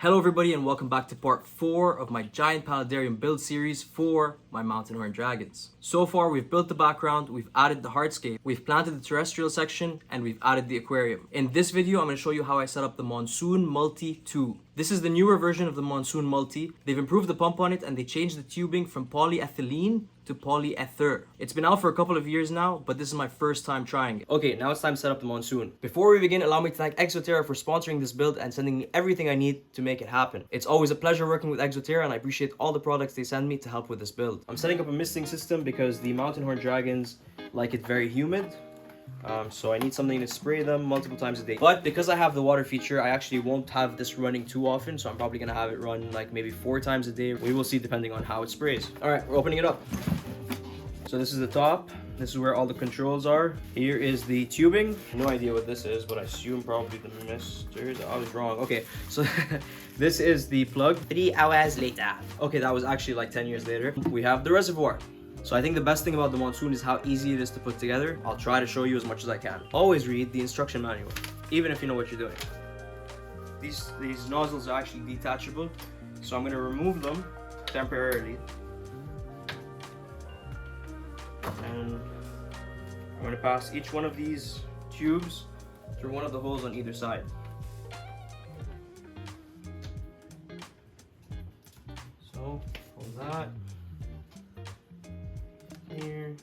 Hello everybody and welcome back to part 4 of my giant paludarium build series for my mountain horned dragons. So far we've built the background, we've added the hardscape, we've planted the terrestrial section, and we've added the aquarium. In this video I'm going to show you how I set up the Monsoon Multi II. This is the newer version of the Monsoon Multi. They've improved the pump on it and they changed the tubing from polyethylene to polyether. It's been out for a couple of years now, but this is my first time trying it. Okay, now it's time to set up the Monsoon. Before we begin, allow me to thank Exo Terra for sponsoring this build and sending me everything I need to make it happen. It's always a pleasure working with Exo Terra and I appreciate all the products they send me to help with this build. I'm setting up a misting system because the mountain horned dragons like it very humid. So I need something to spray them multiple times a day. But because I have the water feature, I actually won't have this running too often. So I'm probably going to have it run like maybe 4 times a day. We will see depending on how it sprays. All right, we're opening it up. So this is the top. This is where all the controls are. Here is the tubing. No idea what this is, but I assume probably the misters. I was wrong. Okay, so this is the plug. 3 hours later. Okay, that was actually like 10 years later. We have the reservoir. So I think the best thing about the Monsoon is how easy it is to put together. I'll try to show you as much as I can. Always read the instruction manual, even if you know what you're doing. These nozzles are actually detachable, so I'm going to remove them temporarily. And I'm going to pass each one of these tubes through one of the holes on either side. So, hold that. Here.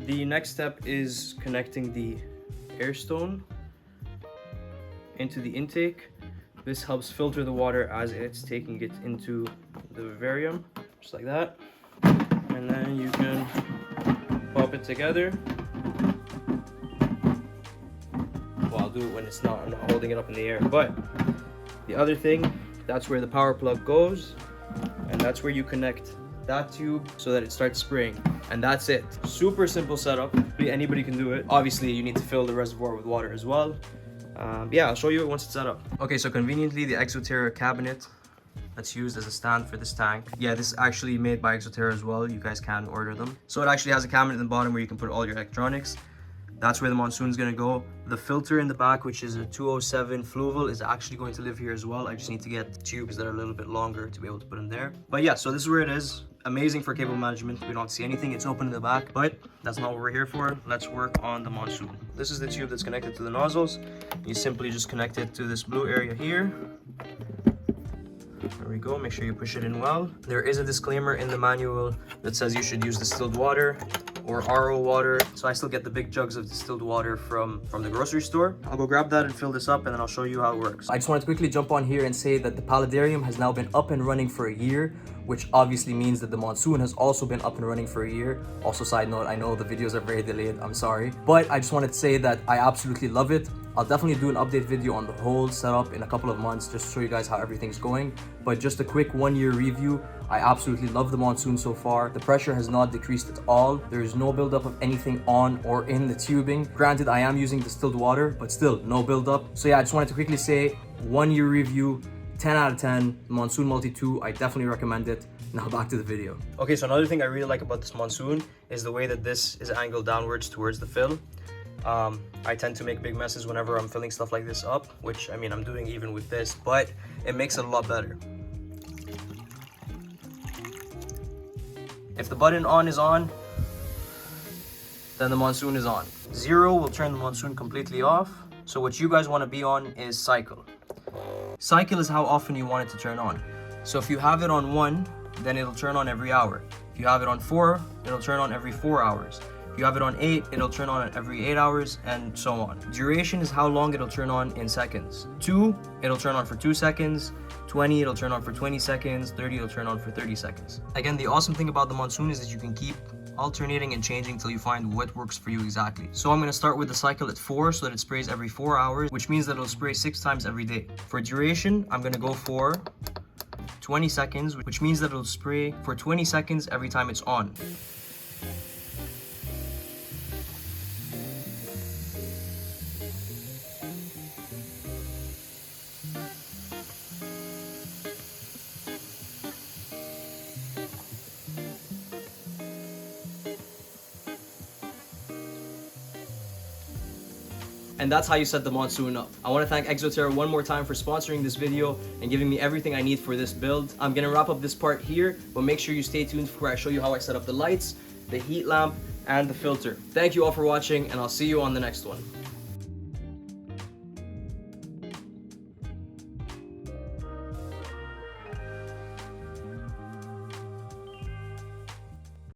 The next step is connecting the air stone into the intake. This helps filter the water as it's taking it into the vivarium, just like that. And then you can pop it together. Well, I'll do it when I'm not holding it up in the air. But the other thing, that's where the power plug goes, and that's where you connect that tube so that it starts spraying. And that's it. Super simple setup. Anybody can do it. Obviously, you need to fill the reservoir with water as well. Yeah, I'll show you it once it's set up. Okay, so conveniently, the Exo Terra cabinet that's used as a stand for this tank. Yeah, this is actually made by Exo Terra as well. You guys can order them. So it actually has a cabinet in the bottom where you can put all your electronics. That's where the Monsoon's gonna go. The filter in the back, which is a 207 fluval, is actually going to live here as well. I just need to get tubes that are a little bit longer to be able to put in there. But yeah, so this is where it is. Amazing for cable management. We don't see anything. It's open in the back, but that's not what we're here for. Let's work on the Monsoon. This is the tube that's connected to the nozzles. You simply just connect it to this blue area here. There we go. Make sure you push it in well. There is a disclaimer in the manual that says you should use distilled water or RO water. So I still get the big jugs of distilled water from the grocery store. I'll go grab that and fill this up and then I'll show you how it works. I just wanted to quickly jump on here and say that the paludarium has now been up and running for a year, which obviously means that the Monsoon has also been up and running for a year. Also, side note, I know the videos are very delayed, I'm sorry. But I just wanted to say that I absolutely love it. I'll definitely do an update video on the whole setup in a couple of months just to show you guys how everything's going. But just a quick 1-year review. I absolutely love the Monsoon so far. The pressure has not decreased at all. There is no buildup of anything on or in the tubing. Granted, I am using distilled water, but still no buildup. So yeah, I just wanted to quickly say 1-year review, 10 out of 10, Monsoon Multi II, I definitely recommend it. Now back to the video. Okay, so another thing I really like about this Monsoon is the way that this is angled downwards towards the fill. I tend to make big messes whenever I'm filling stuff like this up, which I mean I'm doing even with this, but it makes it a lot better. If the button on is on, then the Monsoon is on. 0 will turn the Monsoon completely off. So what you guys want to be on is cycle. Cycle is how often you want it to turn on. So if you have it on 1, then it'll turn on every hour. If you have it on 4, it'll turn on every 4 hours. If you have it on 8, it'll turn on every 8 hours, and so on. Duration is how long it'll turn on in seconds. 2, it'll turn on for 2 seconds. 20, it'll turn on for 20 seconds. 30, it'll turn on for 30 seconds. Again, the awesome thing about the Monsoon is that you can keep alternating and changing until you find what works for you exactly. So I'm going to start with the cycle at 4 so that it sprays every 4 hours, which means that it'll spray 6 times every day. For duration, I'm going to go for 20 seconds, which means that it'll spray for 20 seconds every time it's on. And that's how you set the Monsoon up. I want to thank Exo Terra one more time for sponsoring this video and giving me everything I need for this build. I'm going to wrap up this part here, but make sure you stay tuned where I show you how I set up the lights, the heat lamp, and the filter. Thank you all for watching, and I'll see you on the next one.